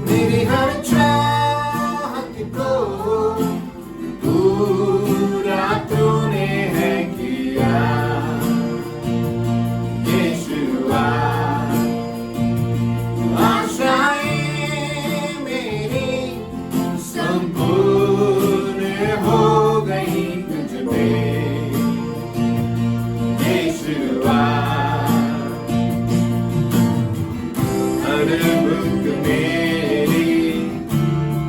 मेरी हर चाहत को पूरा तूने है किया यीशुआ। आशाएं मेरी संपूर्ण हो गई तुझ में यीशुआ। हर भूख मेरी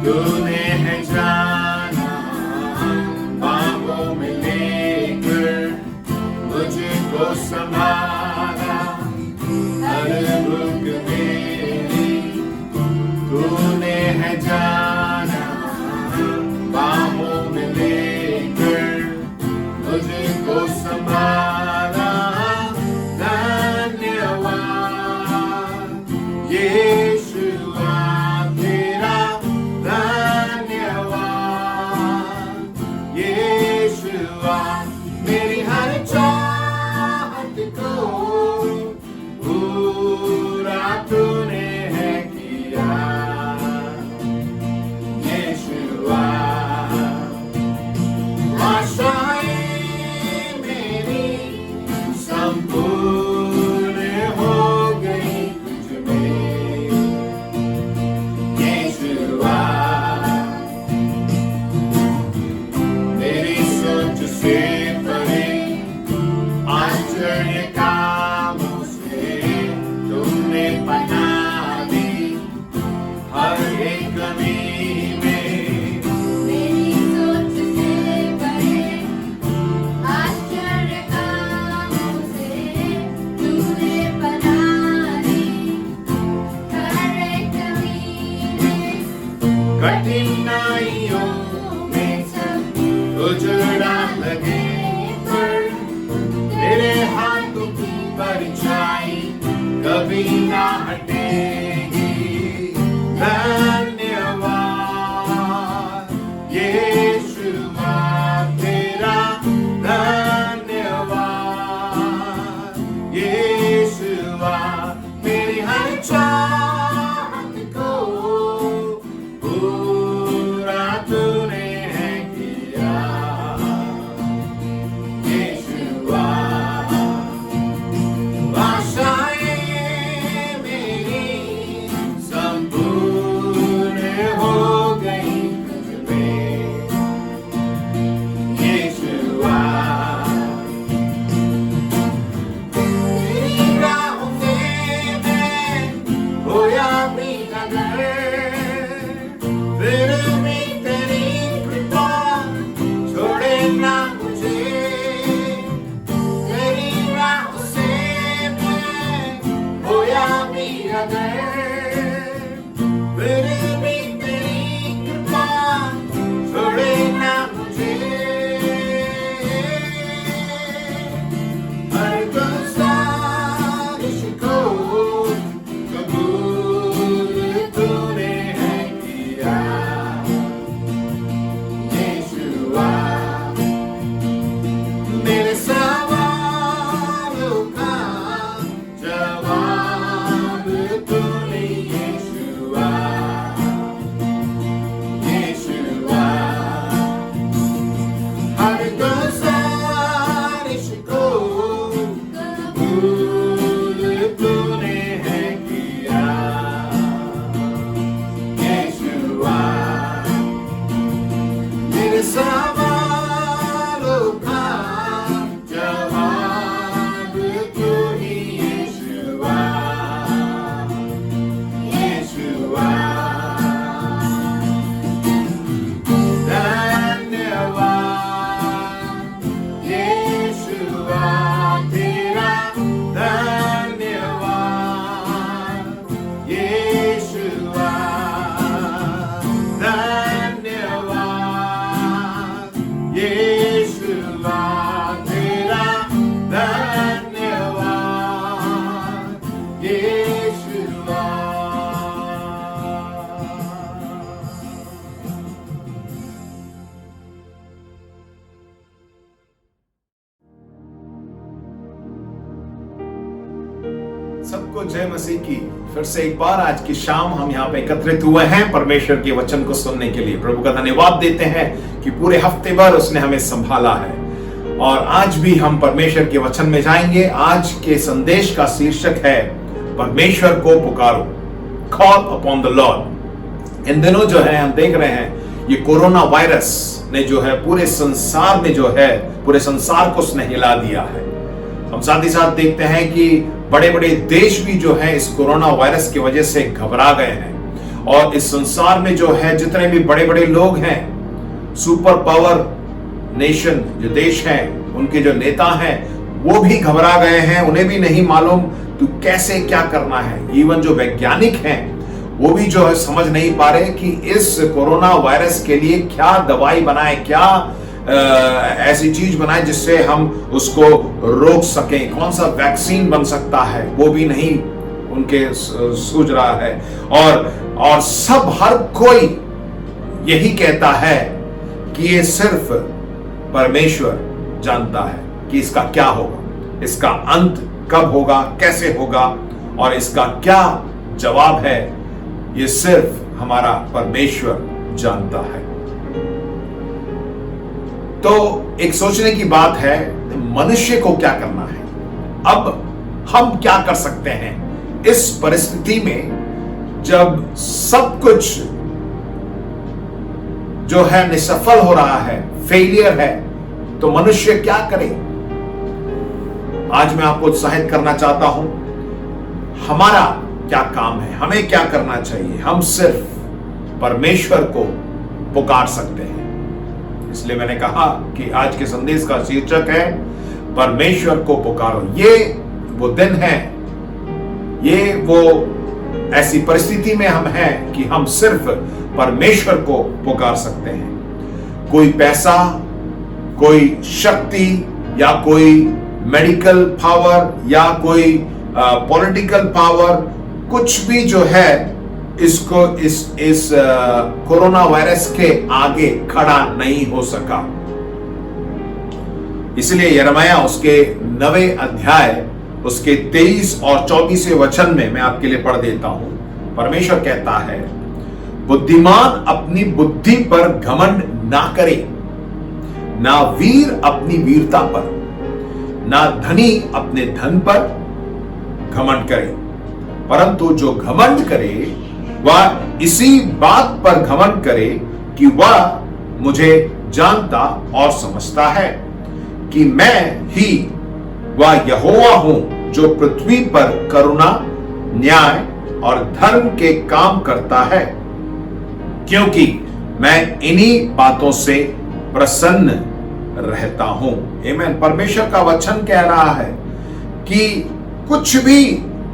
तूने है जाना, बाहों में लेकर मुझको संभाला। हर भूख मेरी तूने है जाना, बाहों में लेकर मुझको संभाला। धन्यवाद यीशुआ तेरा, धन्यवाद यीशुआ। मेरी हर चाहत को पूरा तूने है किया यीशुआ। आशाएं मेरी संपूर्ण हो गई तुझ में यीशुआ। मेरी सोच से परे आश्चर्य कामों से तुमने बना दी हर एक कमी में। मेरी सोच से परे आश्चर्य कामों से तूने बना दी हर एक कमी में। कठिनाइयों में सब उजड़ा लगे पर तेरे हाथों की परछाई कभी ना हटेगी। धन्यवाद यीशुआ तेरा, धन्यवाद यीशुआ। मेरी हर चाहत को पूरा तूने है किया यीशुआ। आशाएं मेरी संपूर्ण हो गई तुझ में यीशुआ। तेरी राहों में मैं खोया भी अगर, फिर भी तेरी कृपा छोड़े ना मुझे। तेरी राहों से मैं खोया भी अगर, फिर भी तेरी कृपा छोड़े ना मुझे। हर गुजारिश को कबूल तूने है किया यीशुआ। मेरे सवालों का जवाब तूने यीशुआ, यीशुआ। हर गुजारिश को कबूल तूने है किया यीशुआ। मेरे सवालों का जवाब तू ही यीशुआ, यीशुआ। धन्यवाद यीशुआ तेरा, धन्यवाद यीशुआ। धन्यवाद यीशुआ तेरा, धन्यवाद यीशुआ। जय मसीह की। फिर से एक बार आज की शाम हम यहाँ पे एकत्रित हुए हैं परमेश्वर के वचन को सुनने के लिए। प्रभु का धन्यवाद देते हैं कि पूरे हफ्ते भर उसने हमें संभाला है और आज भी हम परमेश्वर के वचन में जाएंगे। आज के संदेश का शीर्षक है परमेश्वर को पुकारो, कॉल अपॉन द लॉर्ड। इन दिनों जो है हम देख रहे हैं ये कोरोना वायरस ने जो है पूरे संसार में जो है पूरे संसार को उसने हिला दिया है। हम साथ ही साथ देखते हैं कि बड़े बड़े देश भी जो है इस कोरोना वायरस की वजह से घबरा गए हैं और इस संसार में जो है जितने भी बड़े बड़े लोग हैं, सुपर पावर नेशन जो देश हैं, उनके जो नेता हैं वो भी घबरा गए हैं। उन्हें भी नहीं मालूम तो कैसे क्या करना है। इवन जो वैज्ञानिक हैं वो भी जो है समझ नहीं पा रहे कि इस कोरोना वायरस के लिए क्या दवाई बनाए, क्या ऐसी चीज बनाए जिससे हम उसको रोक सकें, कौन सा वैक्सीन बन सकता है वो भी नहीं उनके सूझ रहा है। और सब हर कोई यही कहता है कि ये सिर्फ परमेश्वर जानता है कि इसका क्या होगा, इसका अंत कब होगा, कैसे होगा और इसका क्या जवाब है, ये सिर्फ हमारा परमेश्वर जानता है। तो एक सोचने की बात है मनुष्य को क्या करना है। अब हम क्या कर सकते हैं इस परिस्थिति में जब सब कुछ जो है निसफल हो रहा है, फेलियर है, तो मनुष्य क्या करे। आज मैं आपको उत्साहित करना चाहता हूं। हमारा क्या काम है, हमें क्या करना चाहिए। हम सिर्फ परमेश्वर को पुकार सकते हैं। इसलिए मैंने कहा कि आज के संदेश का शीर्षक है परमेश्वर को पुकारो। ये वो दिन है, ये वो ऐसी परिस्थिति में हम हैं कि हम सिर्फ परमेश्वर को पुकार सकते हैं। कोई पैसा, कोई शक्ति या कोई मेडिकल पावर या कोई पॉलिटिकल पावर, कुछ भी जो है इसको इस कोरोना वायरस के आगे खड़ा नहीं हो सका। इसलिए यिर्मयाह उसके 9वें अध्याय उसके 23 और 24वें वचन में मैं आपके लिए पढ़ देता हूं। परमेश्वर कहता है, बुद्धिमान अपनी बुद्धि पर घमंड ना करे, ना वीर अपनी वीरता पर, ना धनी अपने धन पर घमंड करे, परंतु जो घमंड करे वह इसी बात पर घमंड करे कि वह मुझे जानता और समझता है कि मैं ही वह यहोवा हूं जो पृथ्वी पर करुणा, न्याय और धर्म के काम करता है, क्योंकि मैं इन्हीं बातों से प्रसन्न रहता हूं। आमीन। परमेश्वर का वचन कह रहा है कि कुछ भी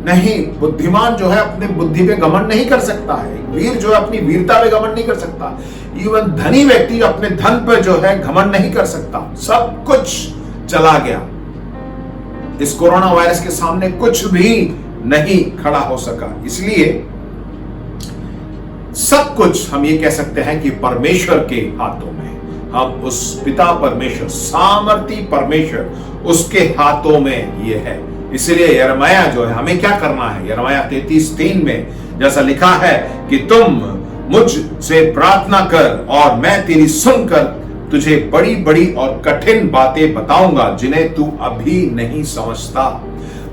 नहीं, बुद्धिमान जो है अपने बुद्धि पे घमंड नहीं कर सकता है, वीर जो है अपनी वीरता पे घमंड नहीं कर सकता, इवन धनी व्यक्ति अपने धन पे जो है घमंड नहीं कर सकता। सब कुछ चला गया। इस कोरोना वायरस के सामने कुछ भी नहीं खड़ा हो सका। इसलिए सब कुछ हम ये कह सकते हैं कि परमेश्वर के हाथों में। हम उस पिता परमेश्वर, सामर्थी परमेश्वर, उसके हाथों में ये है। इसलिए यिर्मयाह जो है हमें क्या करना है। यिर्मयाह 33:3 में जैसा लिखा है कि तुम मुझसे प्रार्थना कर और मैं तेरी सुनकर तुझे बड़ी बड़ी और कठिन बातें बताऊंगा जिन्हें तू अभी नहीं समझता।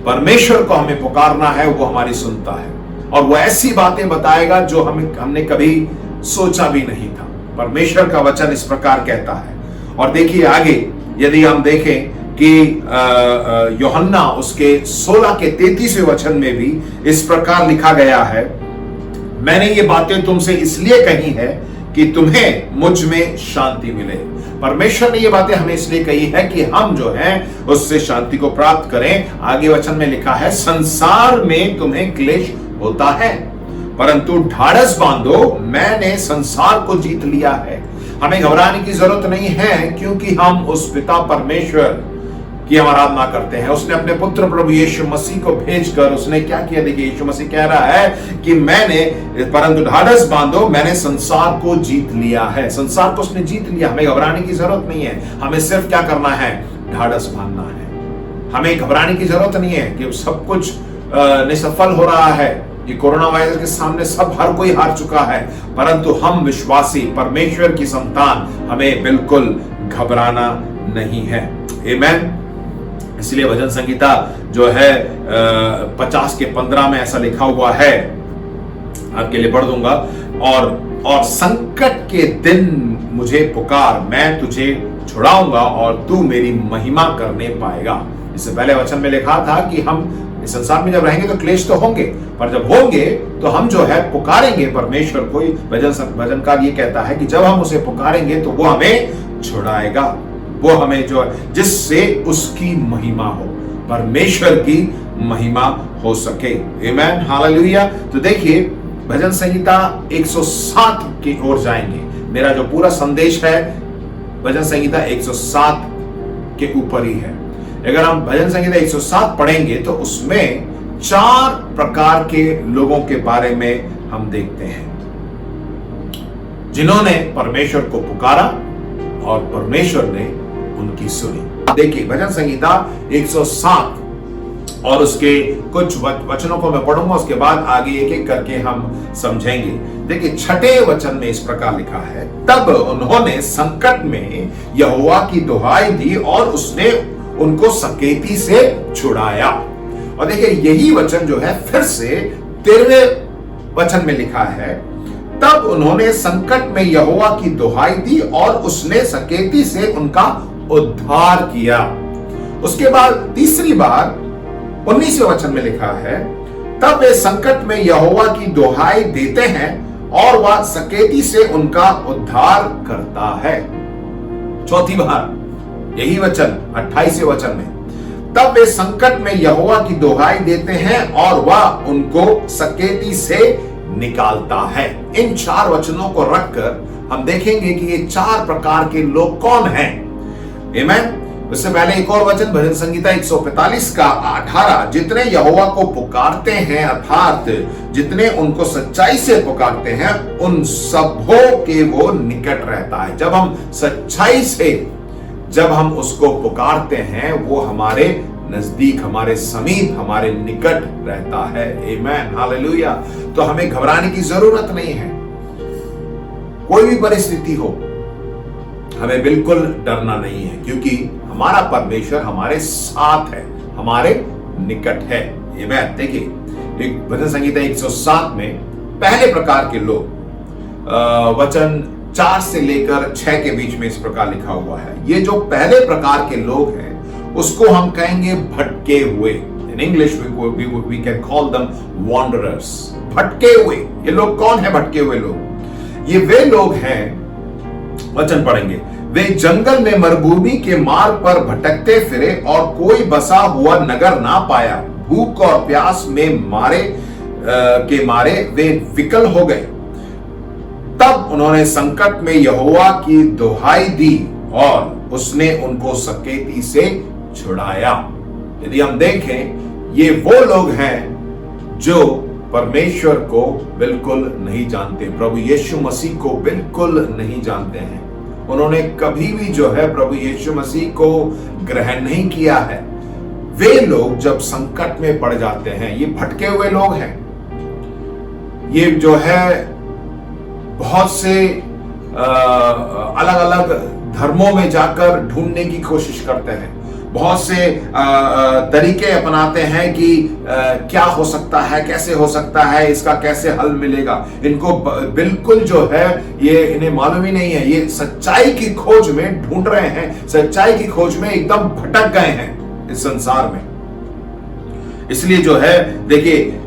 परमेश्वर को हमें पुकारना है, वो हमारी सुनता है और वो ऐसी बातें बताएगा जो हमने कभी सोचा भी नहीं था। परमेश्वर का वचन इस प्रकार कहता है। और देखिए आगे यदि हम देखें कि यूहन्ना उसके 16 के 33वें वचन में भी इस प्रकार लिखा गया है, मैंने ये बातें तुमसे इसलिए कही है कि तुम्हें मुझ में शांति मिले। परमेश्वर ने ये बातें हमें इसलिए कही है कि हम जो हैं उससे शांति को प्राप्त करें। आगे वचन में लिखा है, संसार में तुम्हें क्लेश होता है, परंतु ढाढ़स बांधो, मैंने संसार को जीत लिया है। हमें घबराने की जरूरत नहीं है, क्योंकि हम उस पिता परमेश्वर की हम आराधना करते हैं। उसने अपने पुत्र प्रभु यीशु मसीह को भेजकर उसने क्या किया। देखिए यीशु मसीह कह रहा है कि परंतु ढाढ़स बांधो, मैंने संसार को जीत लिया है। संसार को उसने जीत लिया। हमें घबराने की जरूरत नहीं है। हमें सिर्फ क्या करना है, ढाढ़स बांधना है। हमें घबराने की जरूरत नहीं है कि सब कुछ निसफल हो रहा है, ये कोरोना वायरस के सामने सब हर कोई हार चुका है, परंतु हम विश्वासी परमेश्वर की संतान हमें बिल्कुल घबराना नहीं है। आमीन। इसलिए भजन संगीता जो है 50:15 में ऐसा लिखा हुआ है, आपके लिए पढ़ दूंगा। और संकट के दिन मुझे पुकार, मैं तुझे छुड़ाऊंगा और तू मेरी महिमा करने पाएगा। इससे पहले वचन में लिखा था कि हम इस संसार में जब रहेंगे तो क्लेश तो होंगे, पर जब होंगे तो हम जो है पुकारेंगे परमेश्वर को। भजनकार ये कहता है कि जब हम उसे पुकारेंगे तो वो हमें छुड़ाएगा, वो हमें जो है जिससे उसकी महिमा हो, परमेश्वर की महिमा हो सके। आमीन, हालेलुया। तो देखिए भजन संहिता 107 की ओर जाएंगे। मेरा जो पूरा संदेश है भजन संहिता 107 के ऊपर ही है। अगर हम भजन संहिता 107 पढ़ेंगे तो उसमें 4 प्रकार के लोगों के बारे में हम देखते हैं, जिन्होंने परमेश्वर को पुकारा और परमेश्वर ने उनकी सुनी। देखिए भजन संहिता 107 और उसके कुछ वचनों को मैं पढ़ूंगा, उसके बाद आगे एक एक करके हम समझेंगे। देखिए 6 वचन में इस प्रकार लिखा है, तब उन्होंने संकट में यहोवा की दुहाई दी और उसने उनको सकेती से छुड़ाया। और देखिए यही वचन जो है फिर से 13वें वचन में लिखा है, तब उन्होंने संकट में यहोवा की दुहाई दी और उसने सकेती से उनका उद्धार किया। उसके बाद तीसरी बार 19वें वचन में लिखा है, तब वे संकट में यहोवा की दुहाई देते हैं और वह सकेती से उनका उद्धार करता है। चौथी बार यही वचन 28वें वचन में, तब वे संकट में यहोवा की दुहाई देते हैं और वह उनको सकेती से निकालता है। इन 4 वचनों को रखकर हम देखेंगे कि ये 4 प्रकार के लोग कौन हैं। आमीन। उससे पहले एक और वचन भजन संगीता 145 का 18, जितने यहोवा को पुकारते हैं अर्थात जितने उनको सच्चाई से पुकारते हैं उन सबों के वो निकट रहता है। जब हम सच्चाई से जब हम उसको पुकारते हैं वो हमारे नजदीक, हमारे समीप, हमारे निकट रहता है। आमीन, हालेलुया। तो हमें घबराने की जरूरत नहीं है। कोई भी परिस्थिति हो हमें बिल्कुल डरना नहीं है, क्योंकि हमारा परमेश्वर हमारे साथ है, हमारे निकट है। आमीन। देखिए भजन संगीता 107 में पहले प्रकार के लोग वचन 4 से लेकर 6 के बीच में इस प्रकार लिखा हुआ है। ये जो पहले प्रकार के लोग हैं उसको हम कहेंगे भटके हुए। In English we can call them wanderers. भटके हुए, ये लोग कौन है भटके हुए लोग? ये वे लोग हैं, वचन पढ़ेंगे, वे जंगल में मरुभूमि के मार्ग पर भटकते फिरे और कोई बसा हुआ नगर ना पाया। भूख और प्यास में मारे वे विकल हो गए। तब उन्होंने संकट में यहोवा की दुहाई दी और उसने उनको सकेती से छुड़ाया। यदि हम देखें ये वो लोग हैं जो परमेश्वर को बिल्कुल नहीं जानते, प्रभु यीशु मसीह को बिल्कुल नहीं जानते हैं। उन्होंने कभी भी जो है प्रभु यीशु मसीह को ग्रहण नहीं किया है। वे लोग जब संकट में पड़ जाते हैं, ये भटके हुए लोग हैं। ये जो है बहुत से अलग अलग धर्मों में जाकर ढूंढने की कोशिश करते हैं, बहुत से तरीके अपनाते हैं कि क्या हो सकता है, कैसे हो सकता है, इसका कैसे हल मिलेगा। इनको बिल्कुल जो है ये इन्हें मालूम ही नहीं है। ये सच्चाई की खोज में ढूंढ रहे हैं, सच्चाई की खोज में एकदम भटक गए हैं इस संसार में। इसलिए जो है देखिए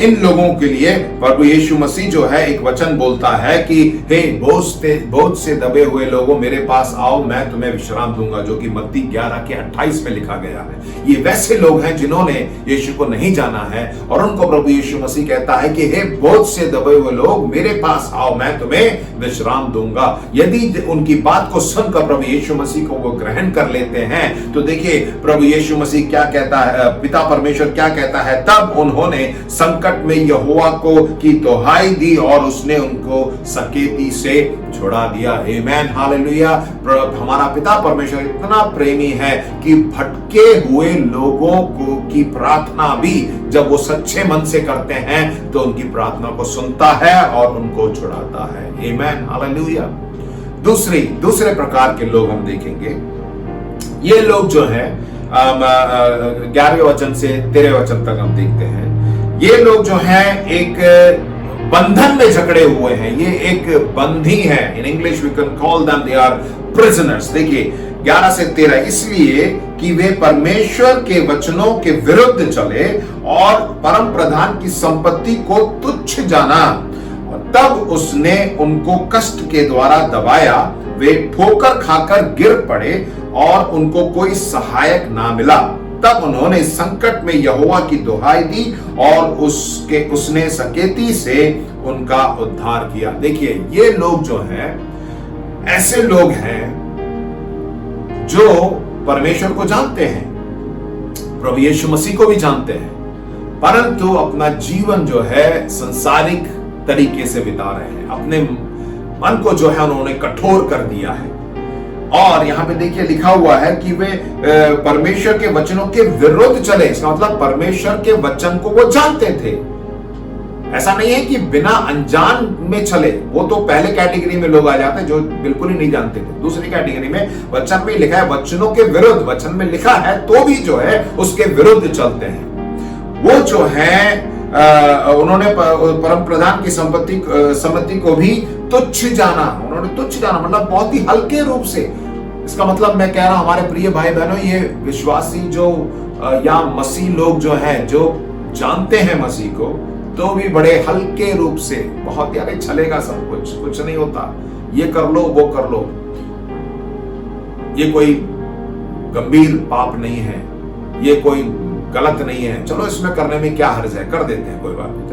इन लोगों के लिए प्रभु यीशु मसीह जो है एक वचन बोलता है कि हे बोझ से दबे हुए लोगों मेरे पास आओ, मैं तुम्हें विश्राम दूंगा, जो कि मत्ती 11 के 28 में लिखा गया है। ये वैसे लोग हैं जिन्होंने यीशु को नहीं जाना है और उनको प्रभु यीशु मसीह कहता है कि हे बोझ से दबे हुए लोग मेरे पास आओ, मैं तुम्हें विश्राम दूंगा। यदि उनकी बात को सुनकर प्रभु यीशु मसीह को वो ग्रहण कर लेते हैं तो देखिए प्रभु यीशु मसीह क्या कहता है, पिता परमेश्वर परमेश्वर क्या कहता है, तब उन्होंने संकट में यहोवा को की दुहाई दी और उसने उनको सकेती से छुड़ा दिया। आमेन, हालेलुया। हमारा पिता परमेश्वर इतना प्रेमी है कि भटके हुए लोगों को की प्रार्थना भी जब वो सच्चे मन से करते हैं तो उनकी प्रार्थना को सुनता है और उनको छुड़ाता है। आमेन, हालेलुया। दूसरे प्रकार के लोग हम देखेंगे। ये लोग जो है 11वें वचन से 13वें वचन तक हम देखते हैं। ये लोग जो है एक बंधन में जकड़े हुए हैं, ये एक बंधी है। In English we can call them they are prisoners. देखिए 11 से 13, इसलिए कि वे परमेश्वर के वचनों के विरुद्ध चले और परम प्रधान की संपत्ति को तुच्छ जाना, तब उसने उनको कष्ट के द्वारा दबाया। वे ठोकर खाकर गिर पड़े और उनको कोई सहायक ना मिला। तब उन्होंने संकट में यहोवा की दुहाई दी और उसने सकेती से उनका उद्धार किया। देखिए ये लोग जो हैं, ऐसे लोग हैं जो परमेश्वर को जानते हैं, प्रभु यीशु मसीह को भी जानते हैं, परंतु अपना जीवन जो है संसारिक तरीके से बिता रहे हैं। अपने मन को जो है उन्होंने कठोर कर दिया है। और यहां पे देखिए लिखा हुआ है कि वे परमेश्वर के वचनों के विरुद्ध चले। इसका मतलब परमेश्वर के वचन को वो जानते थे। ऐसा नहीं है कि बिना अनजान में चले, वो तो पहले कैटेगरी में लोग आ जाते हैं जो बिल्कुल ही नहीं जानते थे। दूसरी कैटेगरी में वचन में लिखा है वचनों के विरुद्ध, वचन में लिखा है तो भी जो है उसके विरुद्ध चलते हैं। वो जो है उन्होंने परम प्रधान की सम्मति को भी तुच्छ जाना। उन्होंने तुच्छ जाना मतलब बहुत ही हल्के रूप से। इसका मतलब मैं कह रहा हूं हमारे प्रिय भाई बहनों, ये विश्वासी जो या मसीह लोग जो हैं, जो जानते हैं मसीह को, तो भी बड़े हल्के रूप से, बहुत यार चलेगा सब कुछ नहीं होता, ये कर लो वो कर लो, ये कोई गंभीर पाप नहीं है, ये कोई गलत नहीं है, चलो इसमें करने में क्या हर्ज है, कर देते हैं, कोई बात नहीं।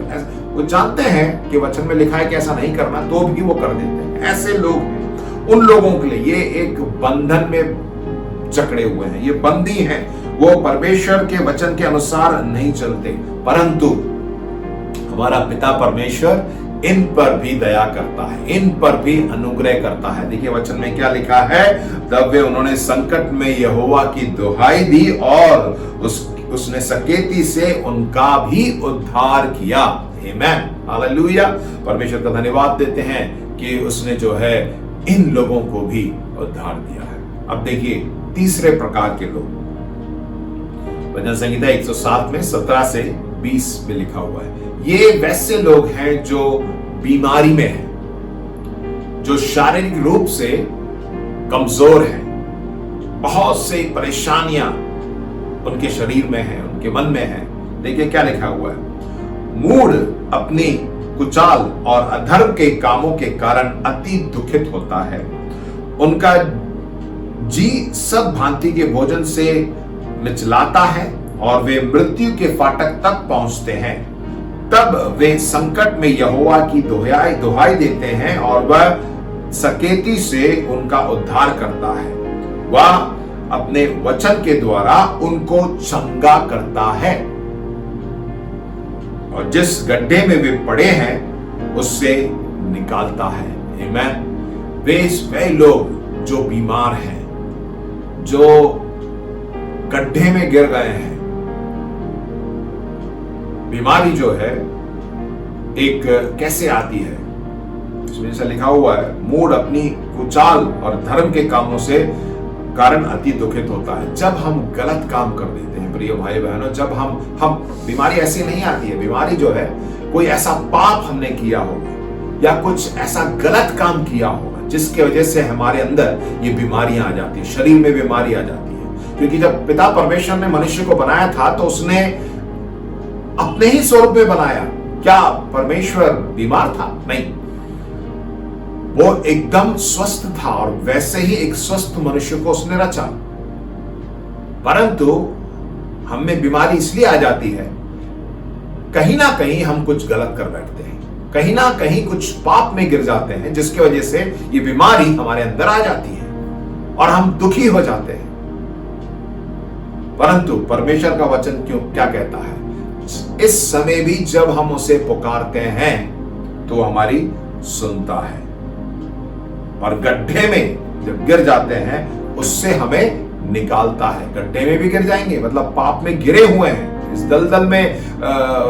वो जानते हैं कि वचन में लिखा है कि ऐसा नहीं करना, तो भी वो कर देते हैं। ऐसे लोग हैं। उन लोगों के लिए ये एक बंधन में जकड़े हुए हैं, ये बंदी हैं। वो परमेश्वर के वचन के अनुसार नहीं चलते, परंतु हमारा पिता परमेश्वर इन पर भी दया करता है, इन पर भी अनुग्रह करता है। देखिए वचन में क्या लिखा है, तब वे उन्होंने संकट में यहोवा की दुहाई दी और उसने सकेती से उनका भी उद्धार किया। आमेन, हालेलुया। परमेश्वर का धन्यवाद देते हैं कि उसने जो है इन लोगों को भी उद्धार दिया है। अब देखिए तीसरे प्रकार के लोग, भजन संहिता 107 में 17 से 20 में लिखा हुआ है। ये वैसे लोग हैं जो बीमारी में हैं, जो शारीरिक रूप से कमजोर हैं, बहुत से परेशानियां उनके शरीर में है, उनके मन में है। देखिए क्या लिखा हुआ है, मूढ़ अपनी कुचाल और अधर्म के कामों के कारण अति दुखित होता है। उनका जी सब भांति के भोजन से मिचलाता है और वे मृत्यु के फाटक तक पहुंचते हैं। तब वे संकट में यहोवा की दुहाई देते हैं और वह सकेती से उनका उद्धार करता है। वह अपने वचन के द्वारा उनको चंगा करता है और जिस गड्ढे में वे पड़े हैं उससे निकालता है। आमीन। वे लोग जो बीमार हैं, जो गड्ढे में गिर गए हैं। बीमारी जो है एक कैसे आती है, इसमें ऐसा लिखा हुआ है, मूढ़ अपनी कुचाल और धर्म के कामों से कारण अति दुखित होता है। जब हम गलत काम कर देते हैं प्रिय भाई बहनों, जब हम बीमारी ऐसी नहीं आती है, बीमारी जो है कोई ऐसा पाप हमने किया होगा या कुछ ऐसा गलत काम किया होगा जिसकी वजह से हमारे अंदर ये बीमारियां आ जाती है, शरीर में बीमारी आ जाती है। क्योंकि जब पिता परमेश्वर ने मनुष्य को बनाया था तो उसने अपने ही स्वरूप में बनाया। क्या परमेश्वर बीमार था? नहीं, वो एकदम स्वस्थ था और वैसे ही एक स्वस्थ मनुष्य को उसने रचा। परंतु हम में बीमारी इसलिए आ जाती है, कहीं ना कहीं हम कुछ गलत कर बैठते हैं, कहीं ना कहीं कुछ पाप में गिर जाते हैं, जिसकी वजह से ये बीमारी हमारे अंदर आ जाती है और हम दुखी हो जाते हैं। परंतु परमेश्वर का वचन क्या कहता है? इस समय भी जब हम उसे पुकारते हैं तो हमारी सुनता है, और गड्ढे में जब गिर जाते हैं उससे हमें निकालता है। गड्ढे में भी गिर जाएंगे, मतलब पाप में गिरे हुए हैं, इस दलदल में,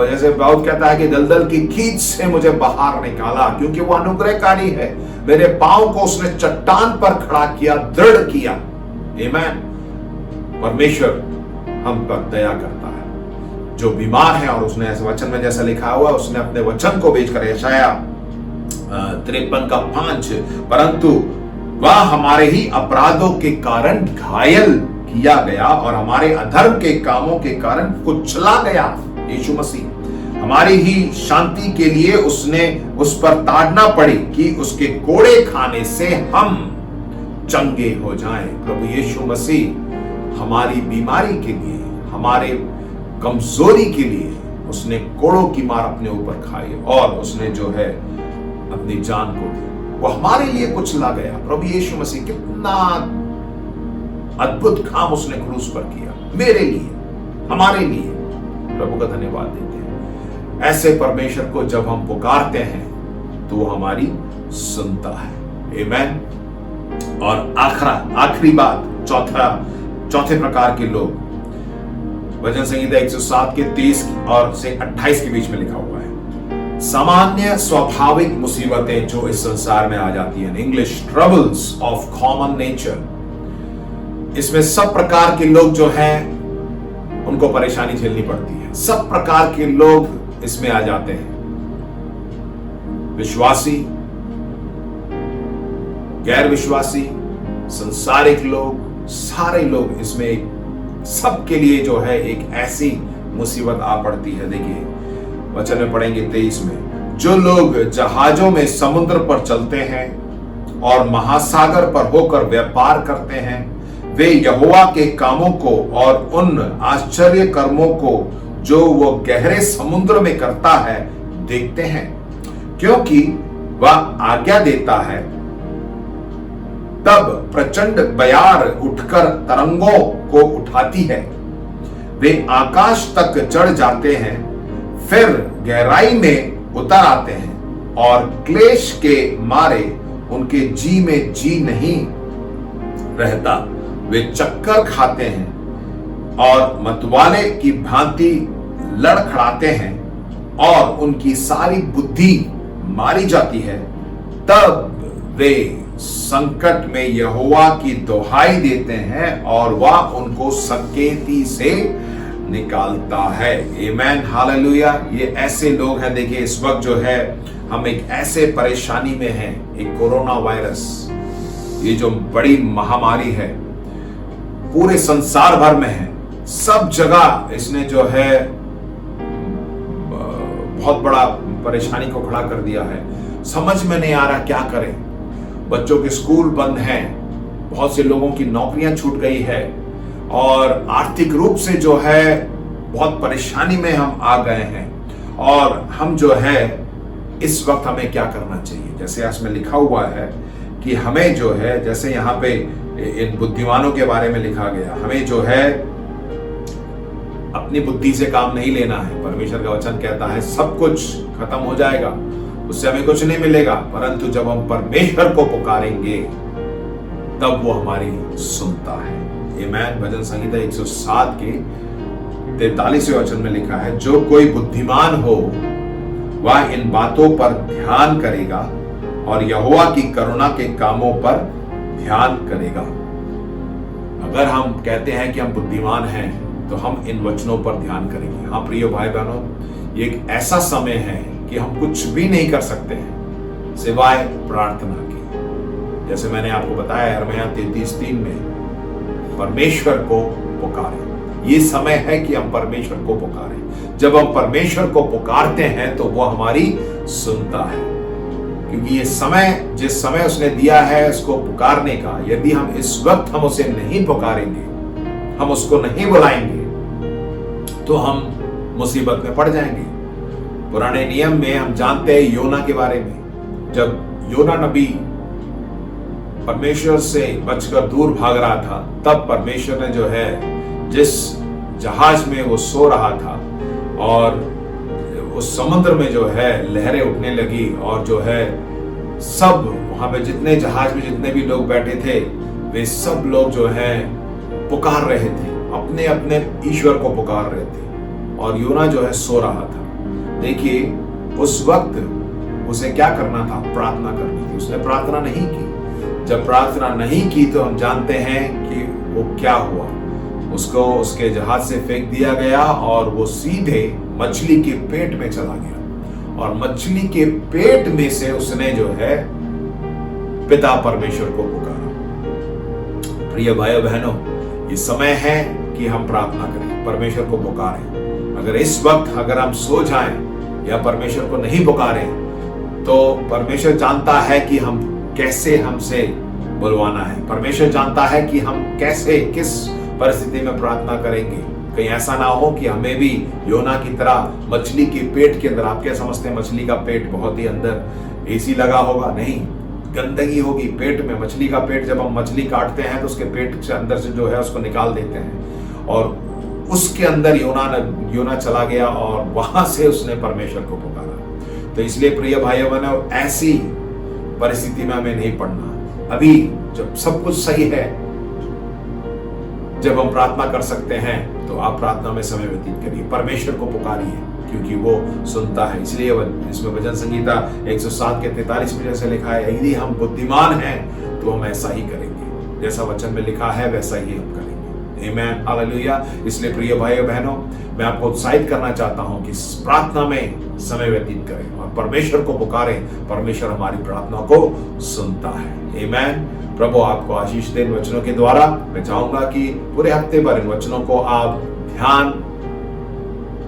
जैसे दाऊद कहता है कि दलदल की कीच से मुझे बाहर निकाला, क्योंकि वो अनुग्रहकारी है। मेरे पांव को उसने चट्टान पर खड़ा किया, दृढ़ किया। आमीन। परमेश्वर हम पर दया करता है। जो बीमार है, और उसने ऐसे वचन में जैसा लिखा हुआ, उसने अपने वचन को बेचकर, यशाया 53:5, परंतु वह हमारे ही अपराधों के कारण घायल किया गया और हमारे अधर्म के कामों के कारण कुचला गया। यीशु मसीह हमारी ही शांति के लिए उसने उस पर ताड़ना पड़ी कि उसके कोड़े खाने से हम चंगे हो जाएं। प्रभु यीशु मसीह हमारी बीमारी के लिए, हमारे कमजोरी के लिए उसने कोड़ों की मार अपने ऊपर खाई, और उसने जो है अपनी जान को दी, वो हमारे लिए कुचला गया। प्रभु यीशु मसीह कितना अद्भुत काम उसने क्रूस पर किया, मेरे लिए, हमारे लिए। प्रभु का धन्यवाद देते हैं। ऐसे परमेश्वर को जब हम पुकारते हैं तो वो हमारी सुनता है। आमीन। और आखिरी बात, चौथे प्रकार के लोग, भजन संहिता 107 के 30 और से 28 के बीच में लिखा हुआ है। सामान्य स्वाभाविक मुसीबतें जो इस संसार में आ जाती हैं, English troubles of common nature, इसमें सब प्रकार के लोग जो हैं उनको परेशानी झेलनी पड़ती है। सब प्रकार के लोग इसमें आ जाते हैं, विश्वासी, गैर विश्वासी, संसारिक लोग, सारे लोग इसमें, सबके लिए जो है एक ऐसी मुसीबत आ पड़ती है। देखिए वचन में पढ़ेंगे 23 में, जो लोग जहाजों में समुद्र पर चलते हैं और महासागर पर होकर व्यापार करते हैं, वे यहोवा के कामों को और उन आश्चर्य कर्मों को जो वो गहरे समुद्र में करता है देखते हैं, क्योंकि वह आज्ञा देता है तब प्रचंड बयार उठकर तरंगों को उठाती है। वे आकाश तक चढ़ जाते हैं, फिर गहराई में उतर आते हैं, और क्लेश के मारे उनके जी में जी नहीं रहता। वे चक्कर खाते हैं और मतवाले की भांति लड़खड़ाते हैं, और उनकी सारी बुद्धि मारी जाती है। तब वे संकट में यहोवा की दुहाई देते हैं और वह उनको सकेती से निकालता है। आमीन, हालेलुया। ये ऐसे लोग हैं। देखिए इस वक्त जो है हम एक ऐसे परेशानी में हैं, एक कोरोना वायरस, ये जो बड़ी महामारी है, पूरे संसार भर में है, सब जगह इसने जो है बहुत बड़ा परेशानी को खड़ा कर दिया है। समझ में नहीं आ रहा क्या करें। बच्चों के स्कूल बंद हैं, बहुत से लोगों की नौकरियां छूट गई है, और आर्थिक रूप से जो है बहुत परेशानी में हम आ गए हैं। और हम जो है इस वक्त हमें क्या करना चाहिए? जैसे इसमें लिखा हुआ है कि हमें जो है, जैसे यहाँ पे इन बुद्धिमानों के बारे में लिखा गया, हमें जो है अपनी बुद्धि से काम नहीं लेना है। परमेश्वर का वचन कहता है सब कुछ खत्म हो जाएगा, उससे हमें कुछ नहीं मिलेगा, परंतु जब हम परमेश्वर को पुकारेंगे तब वो हमारी सुनता है। आमीन। भजन संहिता 107 के 43वें वचन में लिखा है, जो कोई बुद्धिमान हो वह इन बातों पर ध्यान करेगा और यहोवा की करुणा के कामों पर ध्यान करेगा। अगर हम कहते हैं कि हम बुद्धिमान हैं तो हम इन वचनों पर ध्यान करेंगे। हाँ प्रिय भाई बहनों, ये एक ऐसा समय है कि हम कुछ भी नहीं कर सकते हैं सिवाय प्रार्थना की। जैसे मैंने आपको बताया यिर्मयाह 33:3 में, परमेश्वर को पुकारें। ये समय है कि हम परमेश्वर को पुकारें। जब हम परमेश्वर को पुकारते हैं तो वो हमारी सुनता है, क्योंकि ये समय, जिस समय उसने दिया है उसको पुकारने का, यदि हम इस वक्त हम उसे नहीं पुकारेंगे, हम उसको नहीं बुलाएंगे, तो हम मुसीबत में पड़ जाएंगे। पुराने नियम में हम जानते हैं योना के बारे में। जब योना नबी परमेश्वर से बचकर दूर भाग रहा था, तब परमेश्वर ने जो है जिस जहाज में वो सो रहा था और उस समुद्र में जो है लहरें उठने लगी और जो है सब वहां पे जितने जहाज में जितने भी लोग बैठे थे वे सब लोग जो है पुकार रहे थे, अपने अपने ईश्वर को पुकार रहे थे और योना जो है सो रहा था। देखिए उस वक्त उसे क्या करना था, प्रार्थना करनी थी। उसने प्रार्थना नहीं की। जब प्रार्थना नहीं की तो हम जानते हैं कि वो क्या हुआ, उसको उसके जहाज से फेंक दिया गया और वो सीधे मछली के पेट में चला गया और मछली के पेट में से उसने जो है पिता परमेश्वर को पुकारा। प्रिय भाइयों बहनों, ये समय है कि हम प्रार्थना करें, परमेश्वर को पुकारें। अगर इस वक्त अगर हम सो जाएं या परमेश्वर को नहीं पुकारें तो परमेश्वर जानता है कि हम कैसे हमसे बुलवाना है। परमेश्वर जानता है कि हम कैसे किस परिस्थिति में प्रार्थना करेंगे। कहीं ऐसा ना हो कि हमें भी योना की तरह मछली के पेट के अंदर, आप क्या समझते हैं मछली का पेट बहुत ही अंदर एसी लगा होगा? नहीं, गंदगी होगी पेट में। मछली का पेट, जब हम मछली काटते हैं तो उसके पेट से अंदर से जो है उसको निकाल देते हैं और उसके अंदर योना चला गया और वहां से उसने परमेश्वर को पुकारा। तो इसलिए प्रिय भाइयों बहनों, ऐसी परिस्थिति में हमें नहीं पड़ना। अभी जब सब कुछ सही है, जब हम प्रार्थना कर सकते हैं, तो आप प्रार्थना में समय व्यतीत करिए, परमेश्वर को पुकारिए क्योंकि वो सुनता है। इसलिए इसमें भजन संगीता 107 के 43 में जैसे लिखा है, यदि हम बुद्धिमान हैं तो हम ऐसा ही करेंगे, जैसा वचन में लिखा है वैसा ही हम करेंगे। आमीन, हालेलुया। इसलिए प्रिय भाइयों बहनों, मैं आपको उत्साहित करना चाहता हूं कि प्रार्थना में समय व्यतीत करें और परमेश्वर को पुकारें। परमेश्वर हमारी प्रार्थना को सुनता है। आमीन। प्रभु आपको आशीष दे इन वचनों के द्वारा। मैं चाहूंगा कि पूरे हफ्ते भर इन वचनों को आप ध्यान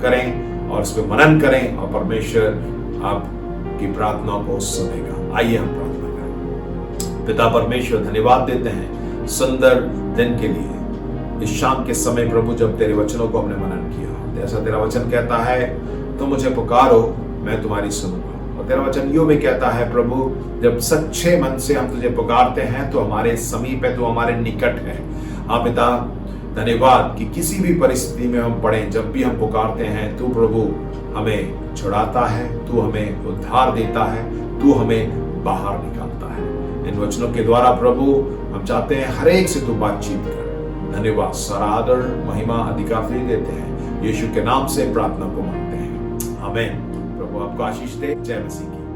करें और इस पर मनन करें और परमेश्वर आपकी प्रार्थना को सुनेगा। आइए हम प्रार्थना करें। पिता परमेश्वर, धन्यवाद देते हैं सुंदर दिन के लिए। इस शाम के समय प्रभु जब तेरे वचनों को हमने मनन किया, जैसा तेरा वचन कहता है, तो मुझे पुकारो मैं तुम्हारी सुनूंगा। और तेरा वचन यूं भी कहता है प्रभु, जब सच्चे मन से हम तुझे पुकारते हैं तो हमारे समीप है, तो हमारे निकट है। हाँ पिता, धन्यवाद कि किसी भी परिस्थिति में हम पड़े, जब भी हम पुकारते हैं तू प्रभु हमें छुड़ाता है, तू हमें उद्धार देता है, तू हमें बाहर निकालता है। इन वचनों के द्वारा प्रभु हम चाहते हैं हर एक से तू बातचीत कर। धन्यवाद, सारा आदर महिमा अधिकार देते हैं, यीशु के नाम से प्रार्थना को मांगते हैं, आमीन। प्रभु आपको आशीष दे। जय मसीह की।